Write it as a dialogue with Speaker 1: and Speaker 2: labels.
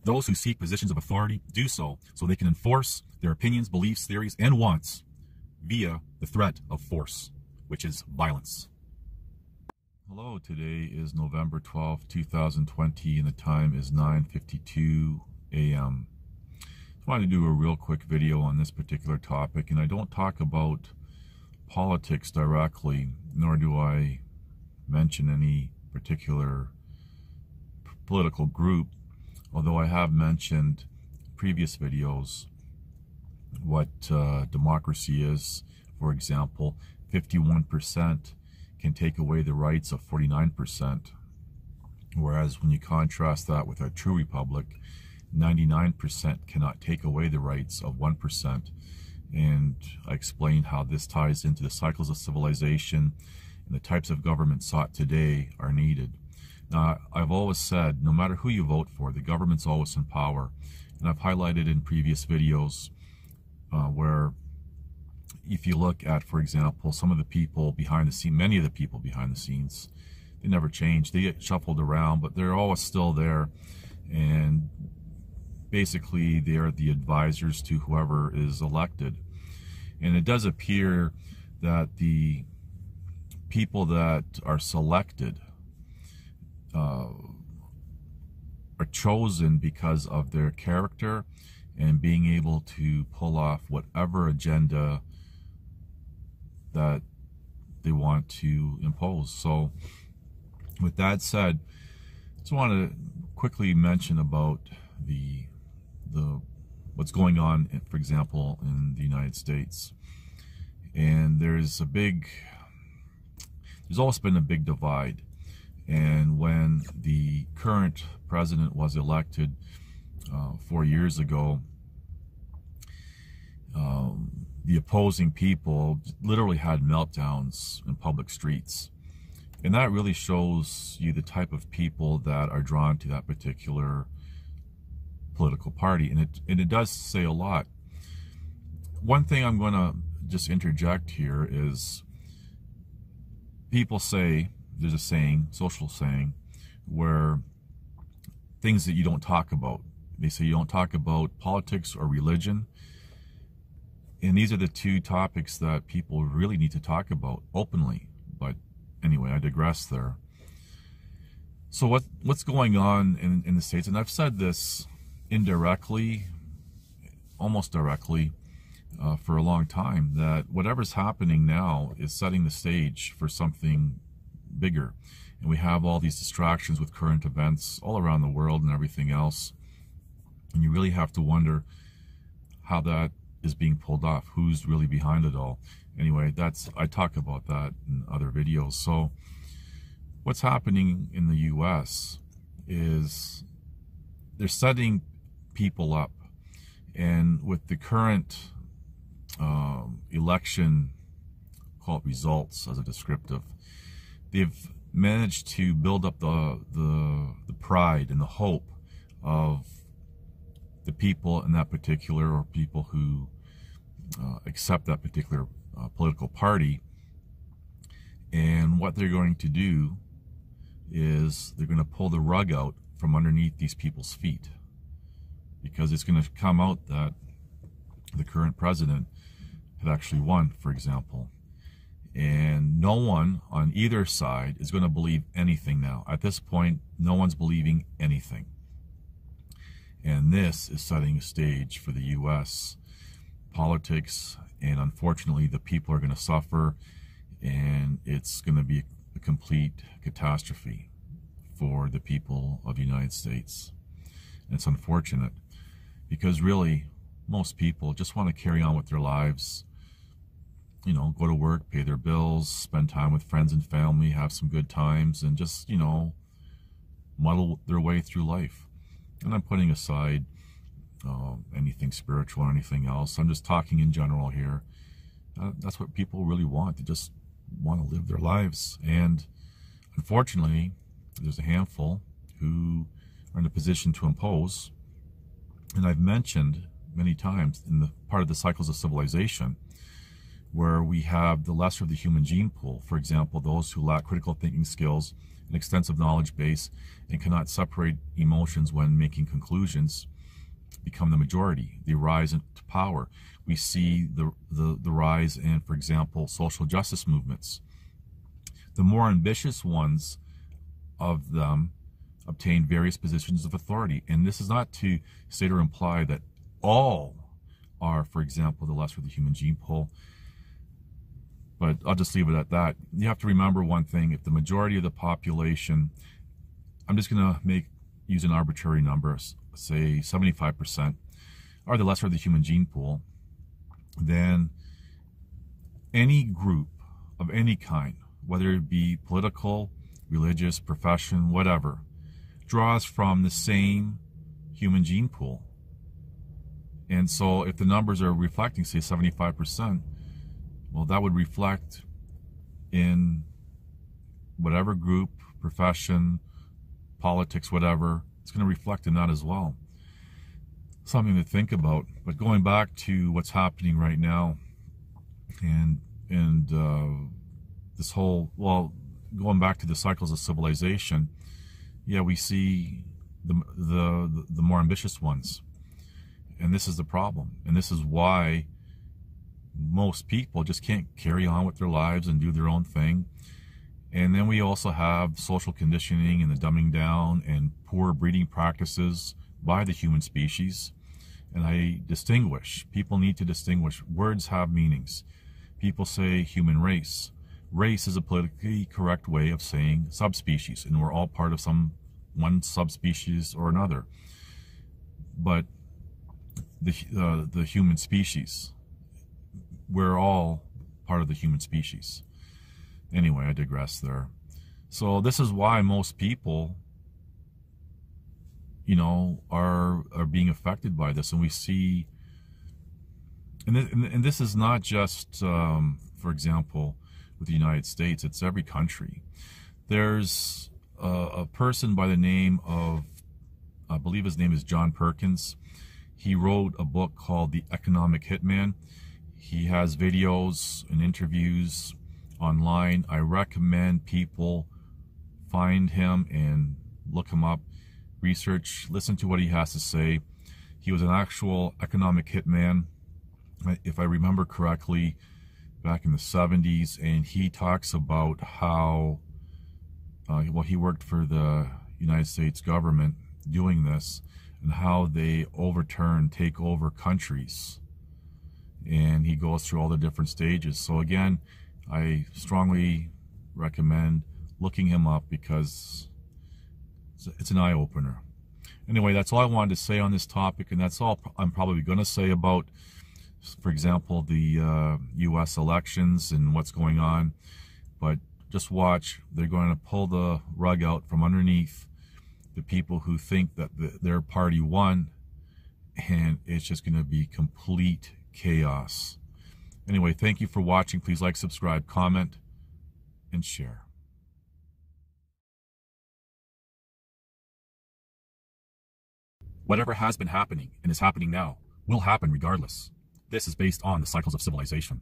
Speaker 1: those who seek positions of authority do so they can enforce their opinions, beliefs, theories, and wants via the threat of force, which is violence. Hello, today is November 12th, 2020, and the time is 9:52 a.m. I wanted to do a real quick video on this particular topic, and I don't talk about politics directly, nor do I mention any particular political group, although I have mentioned in previous videos what democracy is. For example, 51% can take away the rights of 49%, whereas when you contrast that with a true republic, 99% cannot take away the rights of 1%. And I explained how this ties into the cycles of civilization and the types of government sought today are needed. Now, I've always said, no matter who you vote for, the government's always in power. And I've highlighted in previous videos where if you look at, for example, some of the people behind the scene, many of the people behind the scenes, they never change. They get shuffled around, but they're always still there. And basically, they are the advisors to whoever is elected. And it does appear that the people that are selected are chosen because of their character and being able to pull off whatever agenda that they want to impose. So with that said, I just want to quickly mention about the what's going on, for example, in the United States. And there's always been a big divide. And when the current president was elected 4 years ago, the opposing people literally had meltdowns in public streets. And that really shows you the type of people that are drawn to that particular political party. And it does say a lot. One thing I'm going to just interject here is people say, there's a saying, social saying, where things that you don't talk about. They say you don't talk about politics or religion. And these are the two topics that people really need to talk about openly. But anyway, I digress there. So what's going on in the States, and I've said this indirectly, almost directly, for a long time, that whatever's happening now is setting the stage for something bigger. And we have all these distractions with current events all around the world and everything else. And you really have to wonder how that is being pulled off, who's really behind it all. Anyway, I talk about that in other videos. So what's happening in the US is they're setting people up, and with the current election, call it results as a descriptive, they've managed to build up the pride and the hope of the people in that particular, or people who accept that particular political party. And what they're going to do is they're going to pull the rug out from underneath these people's feet, because it's going to come out that the current president had actually won, for example. And no one on either side is going to believe anything now. At this point, no one's believing anything. And this is setting a stage for the U.S. politics, and unfortunately the people are going to suffer, and it's going to be a complete catastrophe for the people of the United States. And it's unfortunate, because really most people just want to carry on with their lives, you know, go to work, pay their bills, spend time with friends and family, have some good times, and just, you know, muddle their way through life. And I'm putting aside anything spiritual or anything else. I'm just talking in general here. That's what people really want. They just want to live their lives. And unfortunately, there's a handful who are in a position to impose. And I've mentioned many times in the part of the cycles of civilization, where we have the lesser of the human gene pool. For example, those who lack critical thinking skills, an extensive knowledge base, and cannot separate emotions when making conclusions become the majority. They rise into power. We see the rise in, for example, social justice movements. The more ambitious ones of them obtain various positions of authority. And this is not to state or imply that all are, for example, the lesser of the human gene pool, but I'll just leave it at that. You have to remember one thing: if the majority of the population, I'm just going to use an arbitrary number, say 75%, are the lesser of the human gene pool, then any group of any kind, whether it be political, religious, profession, whatever, draws from the same human gene pool. And so if the numbers are reflecting, say, 75%, well, that would reflect in whatever group, profession, politics, whatever, it's going to reflect in that as well. Something to think about. But going back to what's happening right now, and this whole, well, going back to the cycles of civilization, yeah, we see the more ambitious ones. And this is the problem. And this is why most people just can't carry on with their lives and do their own thing. And then we also have social conditioning and the dumbing down and poor breeding practices by the human species. And I distinguish. People need to distinguish. Words have meanings. People say human race. Race is a politically correct way of saying subspecies, and we're all part of one subspecies or another. But the human species, we're all part of the human species. Anyway, I digress there. So this is why most people, you know, are being affected by this, and we see, and this is not just, for example, with the United States. It's every country. There's a person by the name of, I believe his name is John Perkins. He wrote a book called The Economic Hitman. He has videos and interviews online. I recommend people find him and look him up, research, listen to what he has to say. He was an actual economic hitman, if I remember correctly, back in the 70s, and he talks about how, well, he worked for the United States government doing this, and how they take over countries. And he goes through all the different stages. So again, I strongly recommend looking him up because it's an eye-opener. Anyway, that's all I wanted to say on this topic, and that's all I'm probably going to say about, for example, the U.S. elections and what's going on. But just watch. They're going to pull the rug out from underneath the people who think that their party won, and it's just going to be complete chaos. Anyway, thank you for watching. Please like, subscribe, comment, and share. Whatever has been happening and is happening now will happen regardless. This is based on the cycles of civilization.